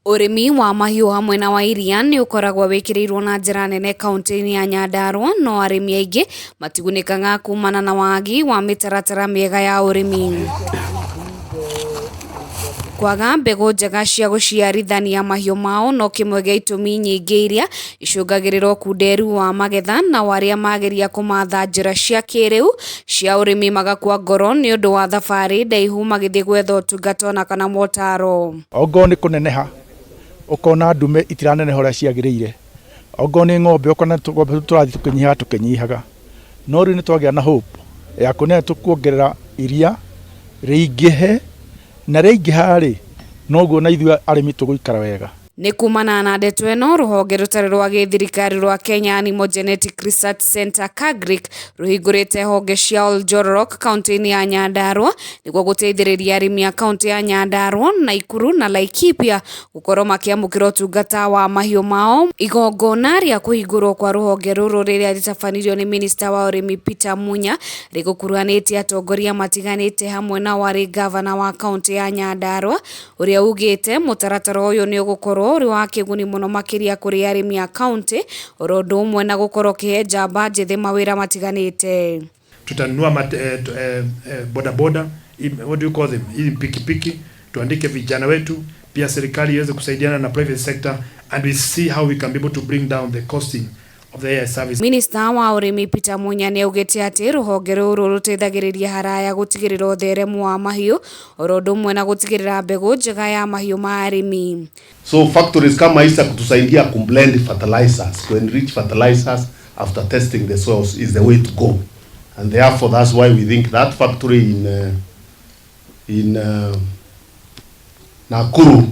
Urimi wa mahiũ hamwe na wa iria nĩ ũkoragwo wĩkĩrĩirwo na njĩra nene kaunti-inĩ ya Nyandarua, no arĩmi aingĩ matigunĩkaga kumana na wagi wa mĩtaratara mĩega ya ũrĩmi. Kwaga mbegũ njega cia gũciarithania mahiũ mao no kĩmwe gĩa itũmi nyingĩ iria icũngagĩrĩra ũkunderu wa magetha, na arĩa mageria kũmatha njĩra cia kĩrĩu cia ũrĩmi magakua ngoro nĩ ũndũ wa thabarĩ ndaihu magĩthiĩ gwetha ũtungata ona kana motaro. Ongorwo nĩ kũneneha ukona ndume itiraneneha ũrĩa ciagĩrĩire, ongorwo nĩ ng'ombe ukona tũrathiĩ tũkĩnyihaga, no rĩu nĩ twagĩa na hope ya kũnene tũkuongerera iria rĩingĩhe, na rĩingĩha-rĩ noguo na ithuĩ arĩmi tũgũikara wega. Nĩ kumana na ndeto ĩno, rũhonge rũtarĩ rwa gĩthirikari rwa Kenya Animal Genetic Research Center KAGRIC rũhingũrĩte honge cia Oljororok kaunti-inĩ ya Nyandarua nĩguo gũteithĩrĩria arĩmi a kaunti ya Nyandarua, Nakuru na Laikipia gũkorwo makĩamũkĩra ũtungata wa mahiũ mao. Igongona rĩa kũhingũrwo kwa rũhonge rũrũ rĩrĩa rĩtabanirio nĩ minista wa ũrĩmi Peter Munya rĩgũkuruhanĩtie atongoria matiganĩte hamwe na warĩ gavana wa kaunti ya Nyandarua, ũrĩa ugĩte mũtaratara ũyũ nĩ ũgũkorwo uri wa kĩguni mũno makĩria kũrĩ arĩmi a kaunti, oro ũndũ ũmwe na gũkorwo kĩhe njamba njĩthĩ mawĩra matiganĩte. Tutanunua bodaboda, what do you call them, hii pikipiki, tuandike vijana wetu, pia serikali iweze kusaidiana na private sector, and we see how we can be able to bring down the costing of the AI service. Minister wa ũrĩmi Peter Munya nĩ augĩte atĩ rũhonge rũrũ rũteithagĩrĩria haraya gũtigĩrĩra ũtheremu wa mahiũ, oro ũndũ ũmwe na gũtigĩrĩra mbegũ njega ya mahiũ ma arĩmi. So factories kama hizi kutusaidia kublend fertilizers, to enrich fertilizers after testing the soils is the way to go, and therefore that's why we think that factory in Nakuru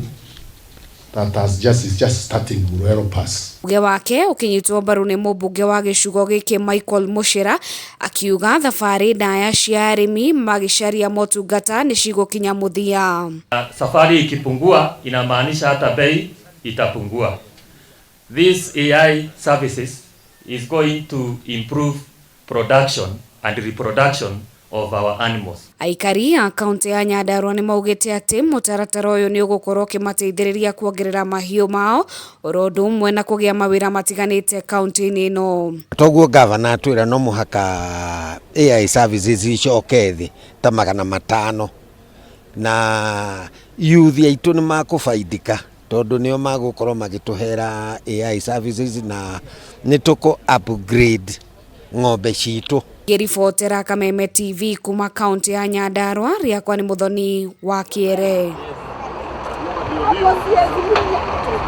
that is just starting Ruero Pass. Mbunge wake ũkinyitwo mbaru nĩ mũmbunge wa gĩcigo gĩkĩ Michael Muchira akiuga thabarĩ ndaya cia arĩmi magĩcaria motungata nĩ cigũkinya mũthia. Safari ikipungua inamaanisha hata bei itapungua. This AI services is going to improve production and reproduction of our animals. Aikari a kaunti ya Nyandarua nĩ maugĩte atĩ mũtaratara ũyũ nĩ ũgũkorwo ũkĩmateithĩrĩria kuongerera mahiũ mao, oro ũndũ ũmwe na kũgĩa mawĩra matiganĩte kaunti-inĩ ĩno. Toguo gavana atwĩra no mũhaka AI services icoke thĩ ta 500, na youth aitũ nĩ makũbaidika tondũ nĩo magũkorwo magĩtũhera AI services, na nĩ tũkũ upgrade ng'ombe citũ. Ngĩribotera Kameme TV kuma kaunti ya Nyandarua, rĩakwa nĩ Muthoni wa Kĩere.